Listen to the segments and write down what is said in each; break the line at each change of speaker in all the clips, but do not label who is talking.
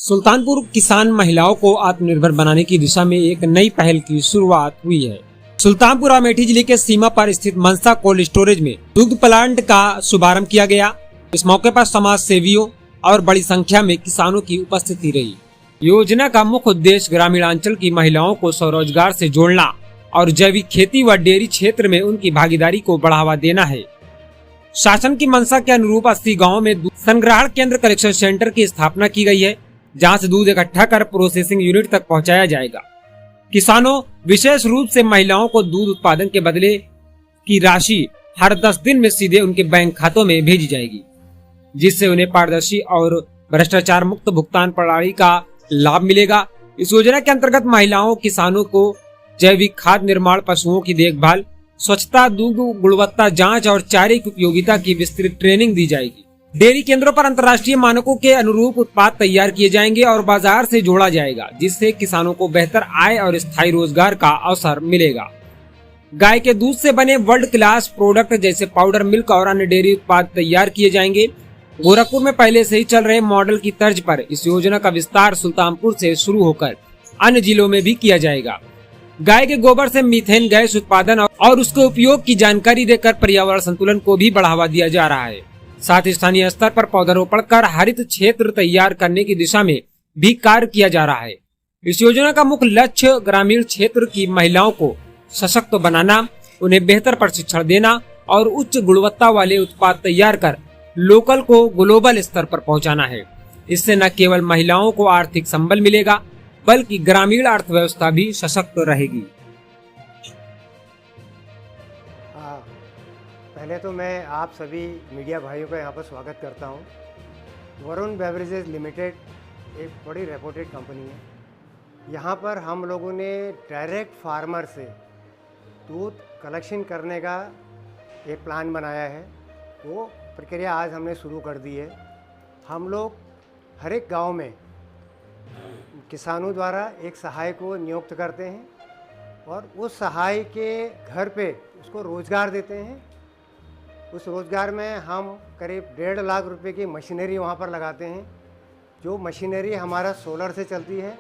सुल्तानपुर किसान महिलाओं को आत्मनिर्भर बनाने की दिशा में एक नई पहल की शुरुआत हुई है। सुल्तानपुर अमेठी जिले के सीमा पर स्थित मनसा कोल्ड स्टोरेज में दुग्ध प्लांट का शुभारंभ किया गया। इस मौके पर समाज सेवियों और बड़ी संख्या में किसानों की उपस्थिति रही। योजना का मुख्य उद्देश्य ग्रामीणांचल की महिलाओं को स्वरोजगार से जोड़ना और जैविक खेती व डेयरी क्षेत्र में उनकी भागीदारी को बढ़ावा देना है। शासन की मंशा के अनुरूप 80 गाँव में संग्रहण केंद्र कलेक्शन सेंटर की स्थापना की गई है, जहां से दूध इकट्ठा कर प्रोसेसिंग यूनिट तक पहुंचाया जाएगा। किसानों, विशेष रूप से महिलाओं को दूध उत्पादन के बदले की राशि हर 10 दिन में सीधे उनके बैंक खातों में भेजी जाएगी, जिससे उन्हें पारदर्शी और भ्रष्टाचार मुक्त भुगतान प्रणाली का लाभ मिलेगा। इस योजना के अंतर्गत महिलाओं किसानों को जैविक खाद निर्माण, पशुओं की देखभाल, स्वच्छता, दूध गुणवत्ता जांच और चारे की उपयोगिता की विस्तृत ट्रेनिंग दी जाएगी। डेयरी केंद्रों पर अंतर्राष्ट्रीय मानकों के अनुरूप उत्पाद तैयार किए जाएंगे और बाजार से जोड़ा जाएगा, जिससे किसानों को बेहतर आय और स्थायी रोजगार का अवसर मिलेगा। गाय के दूध से बने वर्ल्ड क्लास प्रोडक्ट जैसे पाउडर, मिल्क और अन्य डेयरी उत्पाद तैयार किए जाएंगे। गोरखपुर में पहले से ही चल रहे मॉडल की तर्ज पर इस योजना का विस्तार सुल्तानपुर से शुरू होकर अन्य जिलों में भी किया जाएगा। गाय के गोबर से मीथेन गैस उत्पादन और उसके उपयोग की जानकारी देकर पर्यावरण संतुलन को भी बढ़ावा दिया जा रहा है। साथ ही स्थानीय स्तर पर पौधारोपण कर हरित क्षेत्र तैयार करने की दिशा में भी कार्य किया जा रहा है। इस योजना का मुख्य लक्ष्य ग्रामीण क्षेत्र की महिलाओं को सशक्त बनाना, उन्हें बेहतर प्रशिक्षण देना और उच्च गुणवत्ता वाले उत्पाद तैयार कर लोकल को ग्लोबल स्तर पर पहुंचाना है। इससे न केवल महिलाओं को आर्थिक संबल मिलेगा, बल्कि ग्रामीण अर्थव्यवस्था भी सशक्त रहेगी।
पहले तो मैं आप सभी मीडिया भाइयों का यहाँ पर स्वागत करता हूँ। वरुण बेवरेजेस लिमिटेड एक बड़ी रेपुटेड कंपनी है। यहाँ पर हम लोगों ने डायरेक्ट फार्मर से दूध कलेक्शन करने का एक प्लान बनाया है। वो प्रक्रिया आज हमने शुरू कर दी है। हम लोग हर एक गांव में किसानों द्वारा एक सहाय को नियुक्त करते हैं और उस सहाय के घर पे उसको रोज़गार देते हैं। उस रोज़गार में हम करीब 1.5 लाख रुपए की मशीनरी वहाँ पर लगाते हैं। जो मशीनरी हमारा सोलर से चलती है,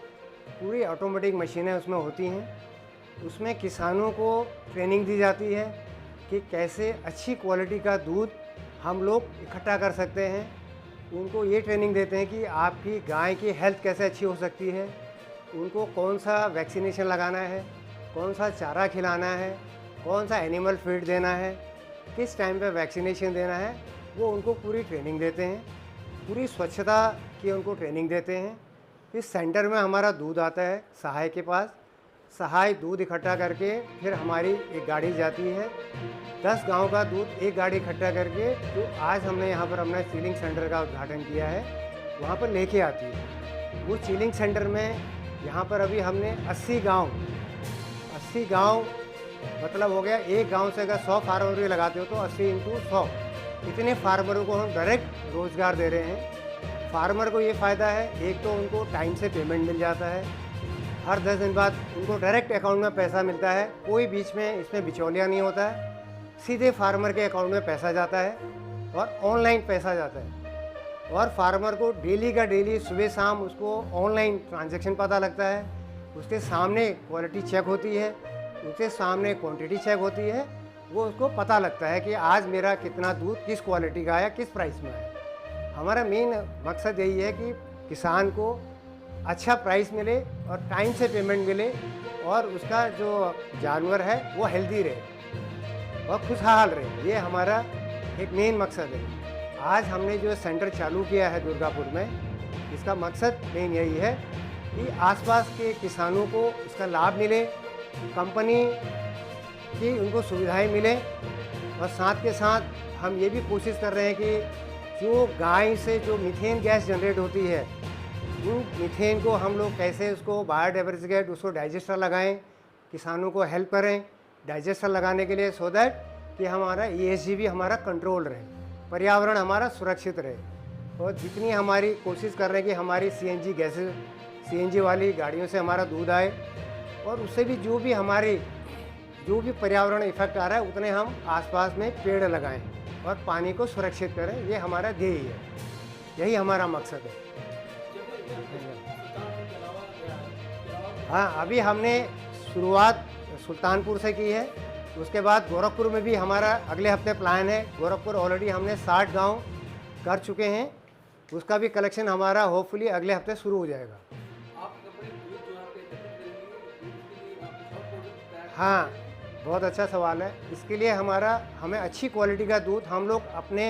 पूरी ऑटोमेटिक मशीनें उसमें होती हैं। उसमें किसानों को ट्रेनिंग दी जाती है कि कैसे अच्छी क्वालिटी का दूध हम लोग इकट्ठा कर सकते हैं। उनको ये ट्रेनिंग देते हैं कि आपकी गाय की हेल्थ कैसे अच्छी हो सकती है, उनको कौन सा वैक्सीनेशन लगाना है, कौन सा चारा खिलाना है, कौन सा एनिमल फीड देना है, किस टाइम पे वैक्सीनेशन देना है, वो उनको पूरी ट्रेनिंग देते हैं। पूरी स्वच्छता की उनको ट्रेनिंग देते हैं। इस सेंटर में हमारा दूध आता है सहाय के पास। सहाय दूध इकट्ठा करके फिर हमारी एक गाड़ी जाती है। 10 गांव का दूध एक गाड़ी इकट्ठा करके जो आज हमने यहाँ पर अपना चिलिंग सेंटर का उद्घाटन किया है, वहाँ पर लेके आती है। वो चिलिंग सेंटर में यहाँ पर अभी हमने 80 गाँव मतलब हो गया, एक गांव से अगर 100 फार्मर भी लगाते हो तो 80 × 100 इतने फार्मरों को हम डायरेक्ट रोज़गार दे रहे हैं। फार्मर को ये फ़ायदा है, एक तो उनको टाइम से पेमेंट मिल जाता है, हर 10 दिन बाद उनको डायरेक्ट अकाउंट में पैसा मिलता है। कोई बीच में इसमें बिचौलिया नहीं होता है, सीधे फार्मर के अकाउंट में पैसा जाता है और ऑनलाइन पैसा जाता है। और फार्मर को डेली का डेली सुबह शाम उसको ऑनलाइन ट्रांजेक्शन पता लगता है। उसके सामने क्वालिटी चेक होती है, उसके सामने क्वांटिटी चेक होती है। वो उसको पता लगता है कि आज मेरा कितना दूध किस क्वालिटी का है, किस प्राइस में है। हमारा मेन मकसद यही है कि किसान को अच्छा प्राइस मिले और टाइम से पेमेंट मिले और उसका जो जानवर है वो हेल्दी रहे और खुशहाल रहे। ये हमारा एक मेन मकसद है। आज हमने जो सेंटर चालू किया है दुर्गापुर में, इसका मकसद मेन यही है कि आसपास के किसानों को इसका लाभ मिले, कंपनी की उनको सुविधाएं मिले और साथ के साथ हम ये भी कोशिश कर रहे हैं कि जो गाय से जो मीथेन गैस जनरेट होती है, उन मीथेन को हम लोग कैसे उसको बायोडाइवर्सिटी उसको डाइजेस्टर लगाएं, किसानों को हेल्प करें डाइजेस्टर लगाने के लिए, सो दैट कि हमारा ESG भी हमारा कंट्रोल रहे, पर्यावरण हमारा सुरक्षित रहे। और जितनी हमारी कोशिश कर रहे हैं कि हमारी CNG वाली गाड़ियों से हमारा दूध आए और उससे भी जो भी पर्यावरण इफेक्ट आ रहा है उतने हम आसपास में पेड़ लगाएं और पानी को सुरक्षित करें। ये हमारा ध्येय है, यही हमारा मकसद है। हाँ, अभी हमने शुरुआत सुल्तानपुर से की है। उसके बाद गोरखपुर में भी हमारा अगले हफ्ते प्लान है। गोरखपुर ऑलरेडी हमने 60 गांव कर चुके हैं, उसका भी कलेक्शन हमारा होपफुली अगले हफ्ते शुरू हो जाएगा। हाँ, बहुत अच्छा सवाल है। इसके लिए हमें अच्छी क्वालिटी का दूध, हम लोग अपने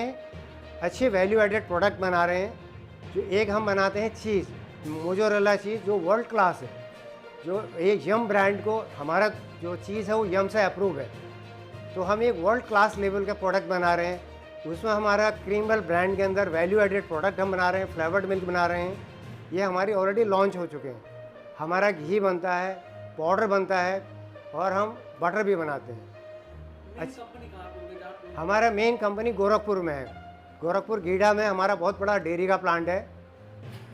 अच्छे वैल्यू एडेड प्रोडक्ट बना रहे हैं। जो एक हम बनाते हैं चीज़, मोज़रेला चीज़, जो वर्ल्ड क्लास है, जो एक यम ब्रांड को, हमारा जो चीज़ है वो यम से अप्रूव है, तो हम एक वर्ल्ड क्लास लेवल का प्रोडक्ट बना रहे हैं। उसमें हमारा क्रीमवेल ब्रांड के अंदर वैल्यू एडेड प्रोडक्ट हम बना रहे हैं, फ्लेवर्ड मिल्क बना रहे हैं। ये हमारी ऑलरेडी लॉन्च हो चुके हैं। हमारा घी बनता है, पाउडर बनता है, और हम बटर भी बनाते हैं। हमारा मेन कंपनी गोरखपुर में है। गोरखपुर गीडा में हमारा बहुत बड़ा डेयरी का प्लांट है।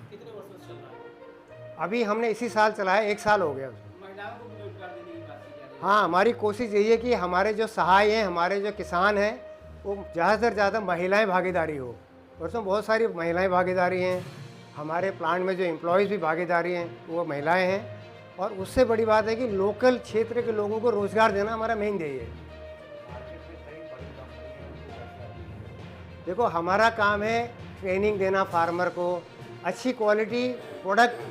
कितने वर्षों से चल रहा है?
अभी हमने इसी साल चलाया, 1 साल हो गया उसको।
महिलाओं को भी रोजगार देने की बात की जा रही है।
हाँ, हमारी कोशिश यही है कि हमारे जो सहाय हैं, हमारे जो किसान हैं, वो ज़्यादा से ज़्यादा महिलाएं भागीदारी हो। और उसमें बहुत सारी महिलाएं भागीदारी हैं। हमारे प्लांट में जो एम्प्लॉयज़ भी भागीदारी हैं वो महिलाएं हैं। और उससे बड़ी बात है कि लोकल क्षेत्र के लोगों को रोज़गार देना हमारा मेन ध्येय है। देखो, हमारा काम है ट्रेनिंग देना फार्मर को, अच्छी क्वालिटी प्रोडक्ट,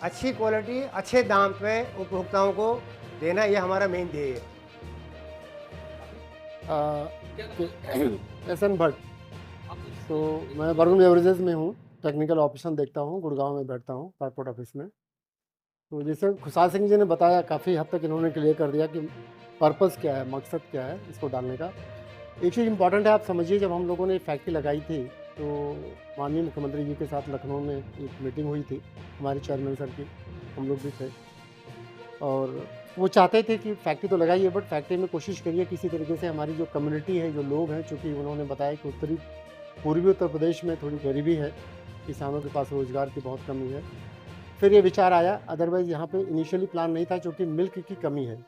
अच्छी क्वालिटी अच्छे दाम पे उपभोक्ताओं को देना, ये हमारा मेन ध्येय है।
एस.एन. भट्ट। तो मैं वरुण बेवरेजेस में हूँ, टेक्निकल ऑपरेशन देखता हूँ, गुड़गांव में बैठता हूँ पासपोर्ट ऑफिस में। तो जैसे खुशहाल सिंह जी ने बताया, काफ़ी हद तक इन्होंने क्लियर कर दिया कि पर्पस क्या है, मकसद क्या है इसको डालने का। एक चीज़ इम्पॉर्टेंट है, आप समझिए, जब हम लोगों ने फैक्ट्री लगाई थी तो माननीय मुख्यमंत्री जी के साथ लखनऊ में एक मीटिंग हुई थी हमारे चेयरमैन सर की, हम लोग भी थे, और वो चाहते थे कि फैक्ट्री तो लगाइए, बट फैक्ट्री में कोशिश करिए किसी तरीके से हमारी जो कम्युनिटी है, जो लोग हैं, चूँकि उन्होंने बताया कि पूर्वी उत्तर प्रदेश में थोड़ी गरीबी है, किसानों के पास रोज़गार की बहुत कमी है। फिर ये विचार आया, अदरवाइज़ यहाँ पे इनिशियली प्लान नहीं था, क्योंकि मिल्क की कमी है।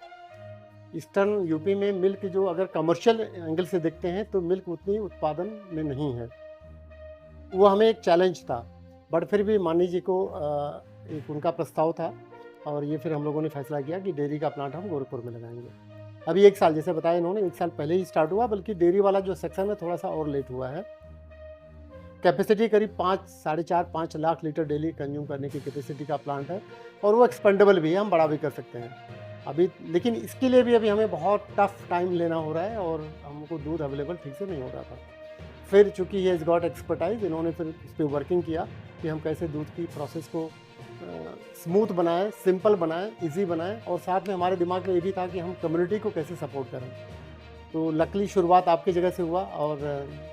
ईस्टर्न यूपी में मिल्क जो अगर कमर्शियल एंगल से देखते हैं तो मिल्क उतनी उत्पादन में नहीं है, वो हमें एक चैलेंज था। बट फिर भी माननीय जी को एक उनका प्रस्ताव था, और ये फिर हम लोगों ने फैसला किया कि डेयरी का प्लांट हम गोरखपुर में लगाएंगे। अभी 1 साल, जैसे बताया इन्होंने, 1 साल पहले ही स्टार्ट हुआ, बल्कि डेयरी वाला जो सेक्शन है थोड़ा सा और लेट हुआ है। कैपेसिटी करीब 5-5.5 लाख लीटर डेली कंज्यूम करने की कैपेसिटी का प्लांट है, और वो एक्सपेंडेबल भी है, हम बड़ा भी कर सकते हैं अभी। लेकिन इसके लिए भी अभी हमें बहुत टफ टाइम लेना हो रहा है, और हमको दूध अवेलेबल ठीक से नहीं हो रहा था। फिर चूँकि ये इज़ गॉट एक्सपर्टाइज, इन्होंने फिर इस पर वर्किंग किया कि हम कैसे दूध की प्रोसेस को स्मूथ बनाएं, सिंपल बनाएं, इजी बनाएं, और साथ में हमारे दिमाग में ये भी था कि हम कम्युनिटी को कैसे सपोर्ट करें। तो लकली शुरुआत आपकी जगह से हुआ, और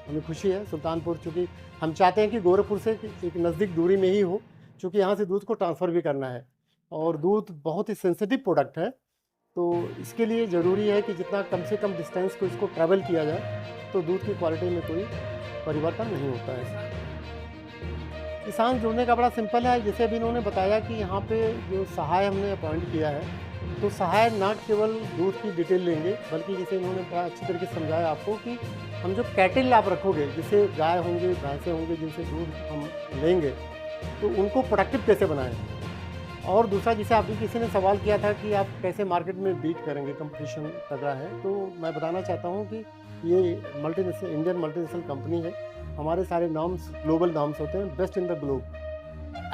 हमें खुशी है। सुल्तानपुर, चूँकि हम चाहते हैं कि गोरखपुर से एक नज़दीक दूरी में ही हो, चूँकि यहाँ से दूध को ट्रांसफ़र भी करना है, और दूध बहुत ही सेंसिटिव प्रोडक्ट है, तो इसके लिए ज़रूरी है कि जितना कम से कम डिस्टेंस को इसको ट्रैवल किया जाए, तो दूध की क्वालिटी में कोई परिवर्तन नहीं होता है। किसान जुड़ने का बड़ा सिंपल है। जैसे अभी इन्होंने बताया कि यहाँ पे जो सहाय हमने अपॉइंट किया है, तो सहाय ना केवल दूध की डिटेल लेंगे, बल्कि जैसे इन्होंने बड़ा अच्छी तरीके से समझाया आपको कि हम जो कैटल आप रखोगे, जैसे गाय होंगे, भैंसें होंगे, जिनसे दूध हम लेंगे, तो उनको प्रोडक्टिव कैसे बनाएं। और दूसरा, जैसे अभी किसी ने सवाल किया था कि आप कैसे मार्केट में बीट करेंगे, कंपटीशन तगड़ा है, तो मैं बताना चाहता हूँ कि ये इंडियन मल्टीनेशनल कंपनी है। हमारे सारे नॉर्म्स ग्लोबल नॉर्म्स होते हैं, best in the globe,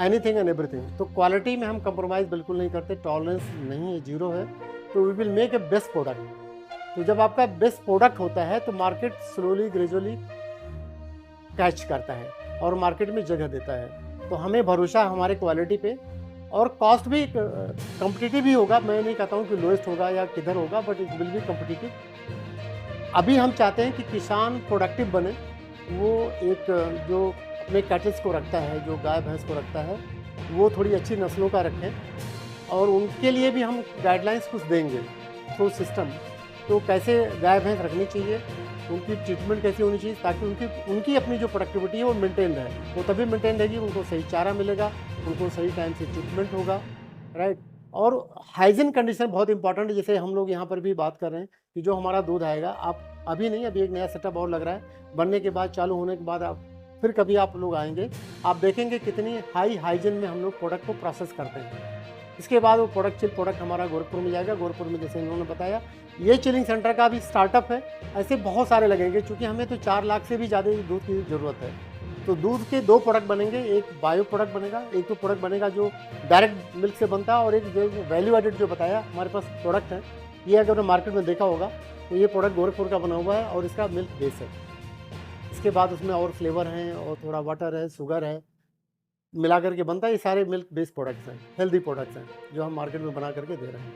anything and everything. तो क्वालिटी में हम कंप्रोमाइज़ बिल्कुल नहीं करते, टॉलरेंस नहीं है, 0 है। तो we will make a best product. तो जब आपका बेस्ट प्रोडक्ट होता है तो मार्केट स्लोली ग्रेजुअली कैच करता है और मार्केट में जगह देता है। तो हमें भरोसा हमारे क्वालिटी पे, और कॉस्ट भी कॉम्पिटिटिव ही होगा। मैं नहीं कहता हूँ कि लोएस्ट होगा या किधर होगा, but it will be competitive. अभी हम चाहते हैं कि किसान प्रोडक्टिव बने, वो एक जो अपने कैटल्स को रखता है, जो गाय भैंस को रखता है, वो थोड़ी अच्छी नस्लों का रखें, और उनके लिए भी हम गाइडलाइंस कुछ देंगे थ्रू सिस्टम। तो कैसे गाय भैंस रखनी चाहिए, उनकी ट्रीटमेंट कैसी होनी चाहिए, ताकि उनकी अपनी जो प्रोडक्टिविटी है वो मेंटेन रहे। वो तभी मेंटेन रहेगी, उनको सही चारा मिलेगा, उनको सही टाइम से ट्रीटमेंट होगा, राइट। और हाइजीन कंडीशन बहुत इंपॉर्टेंट है। जैसे हम लोग यहाँ पर भी बात कर रहे हैं कि जो हमारा दूध आएगा, आप अभी नहीं, अभी एक नया सेटअप और लग रहा है, बनने के बाद, चालू होने के बाद आप फिर कभी आप लोग आएंगे, आप देखेंगे कितनी हाई हाइजीन में हम लोग प्रोडक्ट को प्रोसेस करते हैं। इसके बाद वो चिल प्रोडक्ट हमारा गोरखपुर में जाएगा। गोरखपुर में जैसे इन्होंने बताया, ये चिलिंग सेंटर का भी स्टार्टअप है। ऐसे बहुत सारे लगेंगे, क्योंकि हमें तो 4 लाख से भी ज़्यादा दूध की ज़रूरत है। तो दूध के 2 प्रोडक्ट बनेंगे, एक बायो प्रोडक्ट बनेगा, एक तो प्रोडक्ट बनेगा जो डायरेक्ट मिल्क से बनता है, और एक जो वैल्यू एडेड जो बताया हमारे पास प्रोडक्ट है, ये अगर आपने मार्केट में देखा होगा तो ये प्रोडक्ट गोरखपुर का बना हुआ है और इसका मिल्क बेस है। इसके बाद उसमें और फ्लेवर हैं और थोड़ा वाटर है, शुगर है, मिला करके बनता है। ये सारे मिल्क बेस्ड प्रोडक्ट्स हैं, हेल्दी प्रोडक्ट्स हैं जो हम मार्केट में बना करके दे रहे हैं।